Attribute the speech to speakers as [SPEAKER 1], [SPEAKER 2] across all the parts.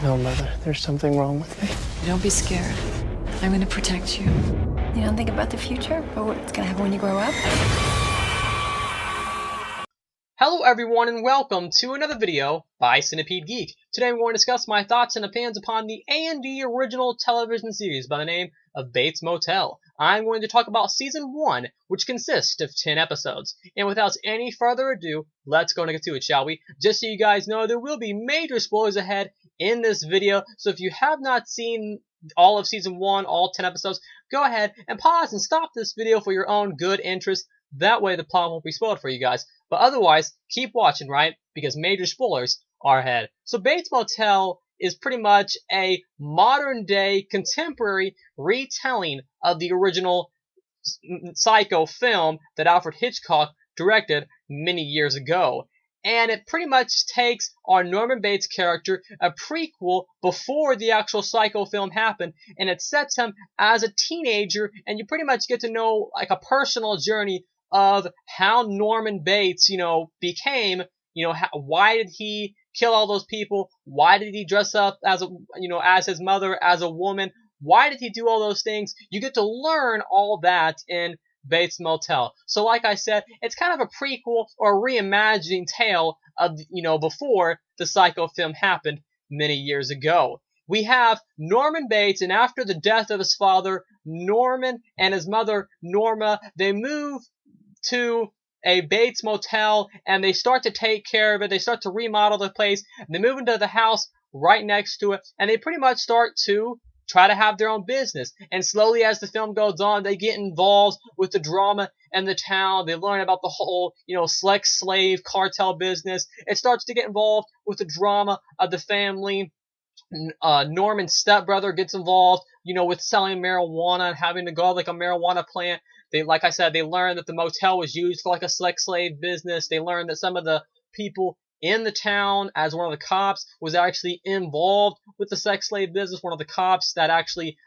[SPEAKER 1] No, Mother, there's something wrong with me.
[SPEAKER 2] Don't be scared. I'm going to protect you.
[SPEAKER 3] You don't think about the future or what's going to happen when you grow up?
[SPEAKER 4] Hello everyone and welcome to another video by Centipede Geek. Today I'm going to discuss my thoughts and opinions upon the A&D original television series by the name of Bates Motel. I'm going to talk about Season 1, which consists of 10 episodes. And without any further ado, let's go and get to it, shall we? Just so you guys know, there will be major spoilers ahead in this video, so if you have not seen all of Season 1, all 10 episodes, go ahead and pause and stop this video for your own good interest. That way the plot won't be spoiled for you guys. But otherwise, keep watching, right? Because major spoilers are ahead. So Bates Motel is pretty much a modern-day, contemporary retelling of the original Psycho film that Alfred Hitchcock directed many years ago. And it pretty much takes our Norman Bates character, a prequel before the actual Psycho film happened, and it sets him as a teenager, and you pretty much get to know like a personal journey of how Norman Bates, became, why did he kill all those people? Why did he dress up as as his mother, as a woman? Why did he do all those things? You get to learn all that in Bates Motel. So like I said, it's kind of a prequel or reimagining tale of, before the Psycho film happened many years ago. We have Norman Bates, and after the death of his father, Norman and his mother, Norma, they move to a Bates Motel, and they start to take care of it. They start to remodel the place. They move into the house right next to it, and they pretty much start to try to have their own business. And slowly as the film goes on, they get involved with the drama in the town. They learn about the whole, sex slave cartel business. It starts to get involved with the drama of the family. Norman's stepbrother gets involved, with selling marijuana and having to go like a marijuana plant. Like I said, they learn that the motel was used for like a sex slave business. They learn that some of the people in the town, as one of the cops, was actually involved with the sex slave business. One of the cops that actually,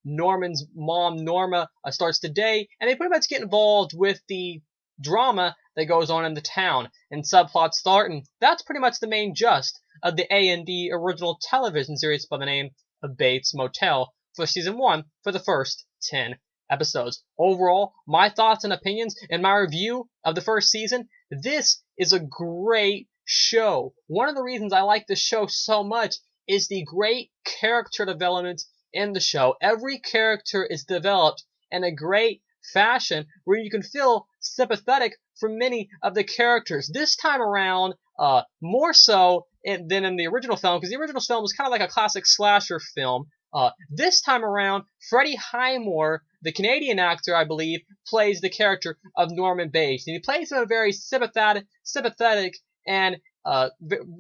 [SPEAKER 4] Norman's mom, Norma, starts to date. And they pretty much get involved with the drama that goes on in the town. And subplots start, and that's pretty much the main gist of the A&D original television series by the name of Bates Motel for Season 1 for the first 10 episodes. Overall, my thoughts and opinions and my review of the first season, this is a great show. One of the reasons I like this show so much is the great character development in the show. Every character is developed in a great fashion where you can feel sympathetic for many of the characters. This time around, more so than in the original film, because the original film was kind of like a classic slasher film. This time around, Freddie Highmore, the Canadian actor, I believe, plays the character of Norman Bates. And he plays in a very sympathetic and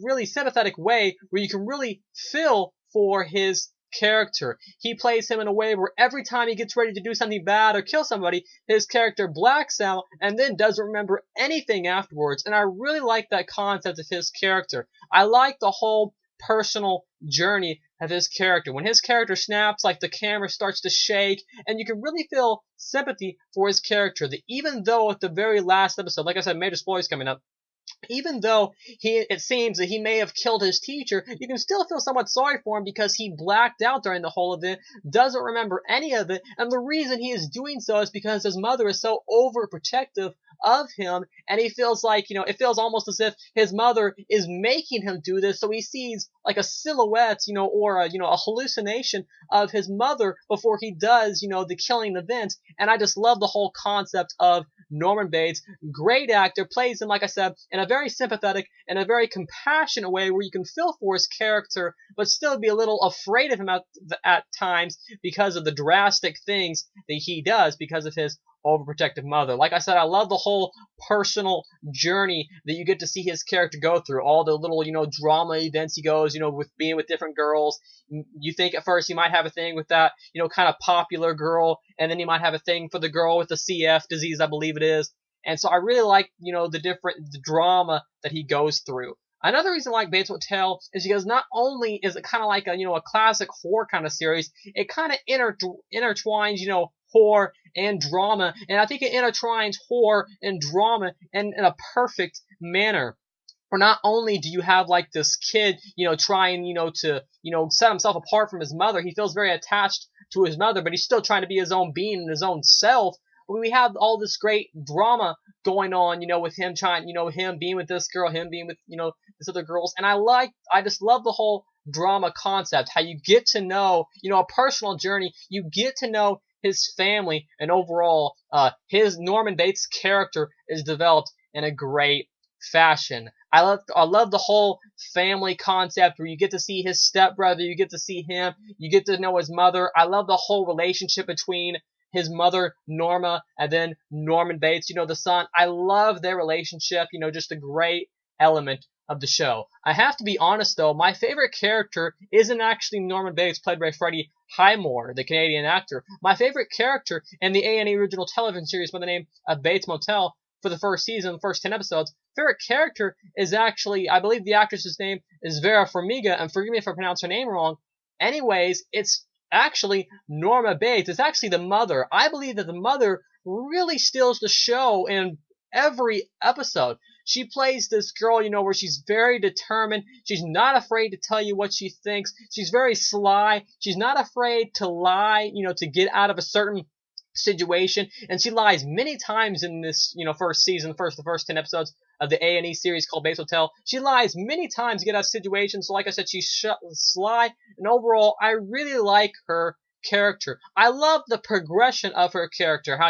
[SPEAKER 4] really sympathetic way where you can really feel for his character. He plays him in a way where every time he gets ready to do something bad or kill somebody, his character blacks out and then doesn't remember anything afterwards. And I really like that concept of his character. I like the whole personal journey of his character. When his character snaps, like the camera starts to shake, and you can really feel sympathy for his character. That even though at the very last episode, like I said, major spoilers coming up, even though it seems that he may have killed his teacher, you can still feel somewhat sorry for him because he blacked out during the whole event, doesn't remember any of it, and the reason he is doing so is because his mother is so overprotective of him, and he feels like, it feels almost as if his mother is making him do this, so he sees like a silhouette, or a hallucination of his mother before he does, the killing event. And I just love the whole concept of Norman Bates. Great actor, plays him, like I said, in a very sympathetic and a very compassionate way where you can feel for his character, but still be a little afraid of him at times because of the drastic things that he does because of his overprotective mother. Like I said, I love the whole personal journey that you get to see his character go through. All the little, drama events he goes, with being with different girls. You think at first he might have a thing with that, kind of popular girl, and then he might have a thing for the girl with the CF disease, I believe it is. And so I really like, the drama that he goes through. Another reason I like Bates Motel is because not only is it kind of like a classic horror kind of series, it kind of intertwines, horror and drama, and I think it intertwines horror and drama in a perfect manner. where not only do you have like this kid, trying, to, set himself apart from his mother. He feels very attached to his mother, but he's still trying to be his own being and his own self. But we have all this great drama going on, with him trying, him being with this girl, him being with, this other girls. And I just love the whole drama concept, how you get to know, a personal journey. You get to know his family, and overall, his Norman Bates character is developed in a great fashion. I love the whole family concept where you get to see his stepbrother, you get to see him, you get to know his mother. I love the whole relationship between his mother, Norma, and then Norman Bates, the son. I love their relationship, just a great element of the show. I have to be honest though, my favorite character isn't actually Norman Bates, played by Freddie Highmore, the Canadian actor. My favorite character in the A&E original television series by the name of Bates Motel, for the first season, the first 10 episodes, favorite character is actually, I believe the actress's name is Vera Farmiga, and forgive me if I pronounce her name wrong. Anyways, it's actually Norma Bates. It's actually the mother. I believe that the mother really steals the show in every episode. She plays this girl, where she's very determined. She's not afraid to tell you what she thinks. She's very sly. She's not afraid to lie, to get out of a certain situation, and she lies many times in this, first season, the first 10 episodes of the A&E series called Bates Motel. She lies many times to get out of situations. So like I said, she's sly, and overall, I really like her character. I love the progression of her character. How,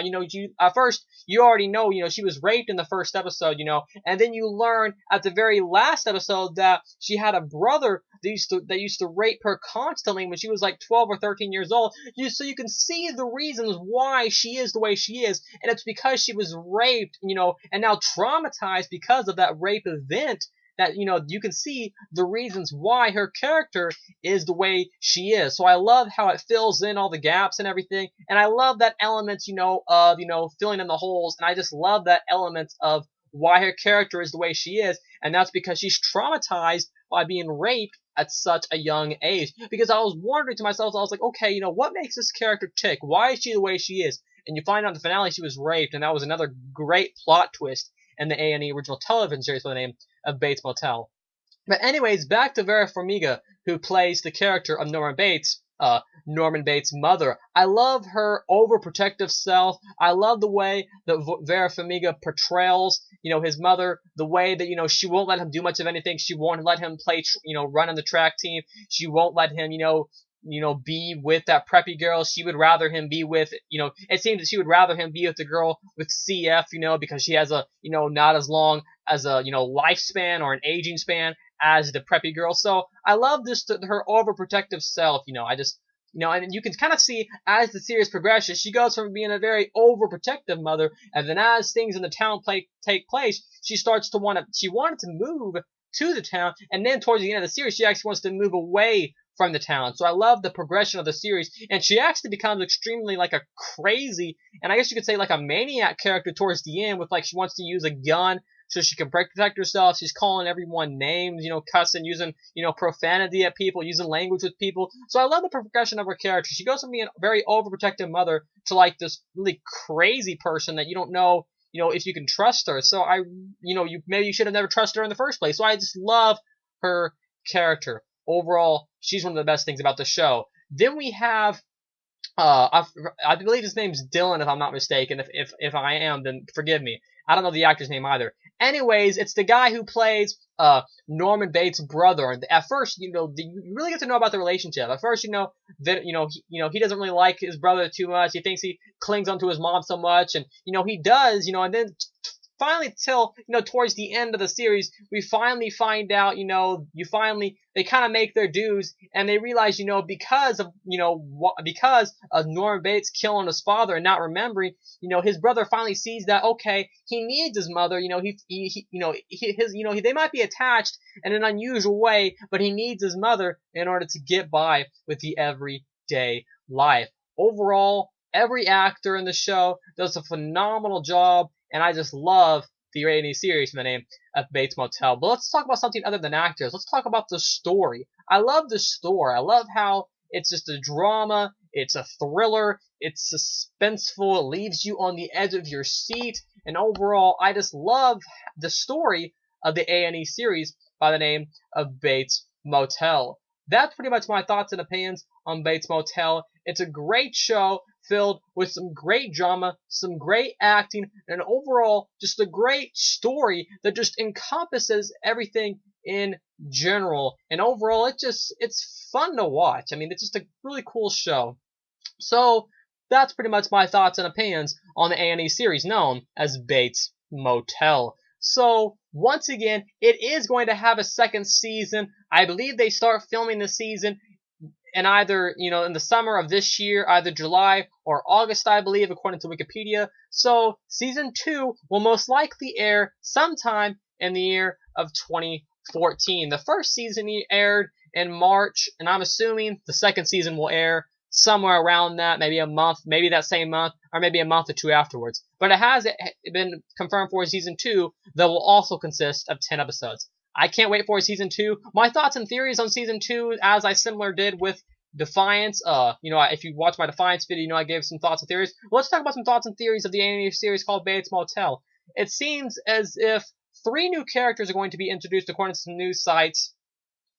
[SPEAKER 4] at first, you already know, she was raped in the first episode, and then you learn at the very last episode that she had a brother that used to rape her constantly when she was like 12 or 13 years old. So you can see the reasons why she is the way she is, and it's because she was raped, and now traumatized because of that rape event. That, you can see the reasons why her character is the way she is. So I love how it fills in all the gaps and everything. And I love that element, of, filling in the holes. And I just love that element of why her character is the way she is. And that's because she's traumatized by being raped at such a young age. Because I was wondering to myself, I was like, okay, what makes this character tick? Why is she the way she is? And you find out in the finale she was raped. And that was another great plot twist in the A&E original television series by the name of Bates Motel. But anyways, back to Vera Farmiga, who plays the character of Norman Bates' mother. I love her overprotective self. I love the way that Vera Farmiga portrays, his mother, the way that, she won't let him do much of anything. She won't let him play, run on the track team. She won't let him, be with that preppy girl. She would rather him be with, it seems that she would rather him be with the girl with CF, because she has a, not as long as a, lifespan or an aging span as the preppy girl. So I love this, her overprotective self, I just, and you can kind of see as the series progresses, she goes from being a very overprotective mother, and then as things in the town take place, she starts to she wanted to move to the town, and then towards the end of the series, she actually wants to move away from the town. So I love the progression of the series, and she actually becomes extremely like a crazy, and I guess you could say like a maniac character towards the end, with like she wants to use a gun so she can protect herself. She's calling everyone names, cussing, using, profanity at people, using language with people. So I love the progression of her character. She goes from being a very overprotective mother to like this really crazy person that you don't know, if you can trust her. So maybe you should have never trusted her in the first place. So I just love her character. Overall, she's one of the best things about the show. Then we have, I believe his name's Dylan, if I'm not mistaken. If I am, then forgive me. I don't know the actor's name either. Anyways, it's the guy who plays Norman Bates' brother. And at first, you really get to know about the relationship. At first, that he doesn't really like his brother too much. He thinks he clings onto his mom so much, and he does. And then finally, till towards the end of the series, we finally find out, they kind of make their dues, and they realize, because of Norman Bates killing his father and not remembering, his brother finally sees that, okay, he needs his mother. They might be attached in an unusual way, but he needs his mother in order to get by with the everyday life. Overall, every actor in the show does a phenomenal job, and I just love the A&E series in the name of Bates Motel. But let's talk about something other than actors. Let's talk about the story. I love the story. I love how it's just a drama. It's a thriller. It's suspenseful. It leaves you on the edge of your seat. And overall, I just love the story of the A&E series by the name of Bates Motel. That's pretty much my thoughts and opinions on Bates Motel. It's a great show filled with some great drama, some great acting, and overall just a great story that just encompasses everything in general. And overall, it's fun to watch. I mean, it's just a really cool show. So that's pretty much my thoughts and opinions on the A&E series known as Bates Motel. So once again, it is going to have a second season. I believe they start filming the season in either, in the summer of this year, either July or August, I believe, according to Wikipedia. So season 2 will most likely air sometime in the year of 2014. The first season aired in March, and I'm assuming the second season will air somewhere around that, maybe a month, maybe that same month, or maybe a month or two afterwards. But it has been confirmed for season 2 that will also consist of 10 episodes. I can't wait for season 2. My thoughts and theories on season 2, as I similar did with Defiance. If you watch my Defiance video, I gave some thoughts and theories. Well, let's talk about some thoughts and theories of the anime series called Bates Motel. It seems as if 3 new characters are going to be introduced according to some news sites.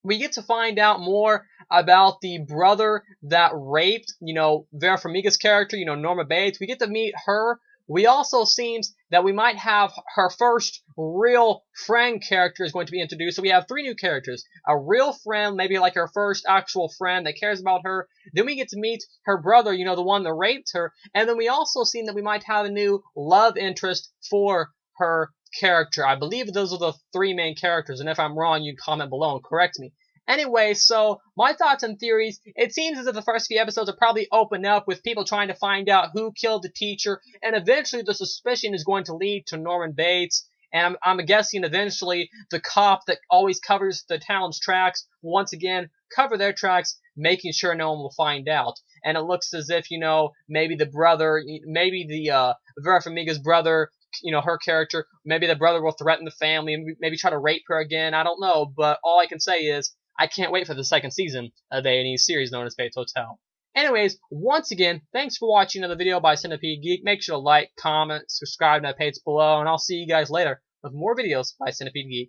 [SPEAKER 4] We get to find out more about the brother that raped, Vera Farmiga's character, Norma Bates. We get to meet her. We also seems that we might have her first real friend character is going to be introduced. So we have 3 new characters. A real friend, maybe like her first actual friend that cares about her. Then we get to meet her brother, the one that raped her. And then we also seen that we might have a new love interest for her character. I believe those are the 3 main characters, and if I'm wrong, you can comment below and correct me. Anyway, so my thoughts and theories, it seems as if the first few episodes will probably open up with people trying to find out who killed the teacher, and eventually the suspicion is going to lead to Norman Bates, and I'm guessing eventually the cop that always covers the town's tracks will once again cover their tracks, making sure no one will find out. And it looks as if, maybe the brother, maybe the Vera Farmiga's brother, her character, maybe the brother will threaten the family, maybe try to rape her again. I don't know, but all I can say is I can't wait for the second season of the A&E series known as Bates Motel. Anyways, once again, thanks for watching another video by Centipede Geek. Make sure to like, comment, subscribe to my page below, and I'll see you guys later with more videos by Centipede Geek.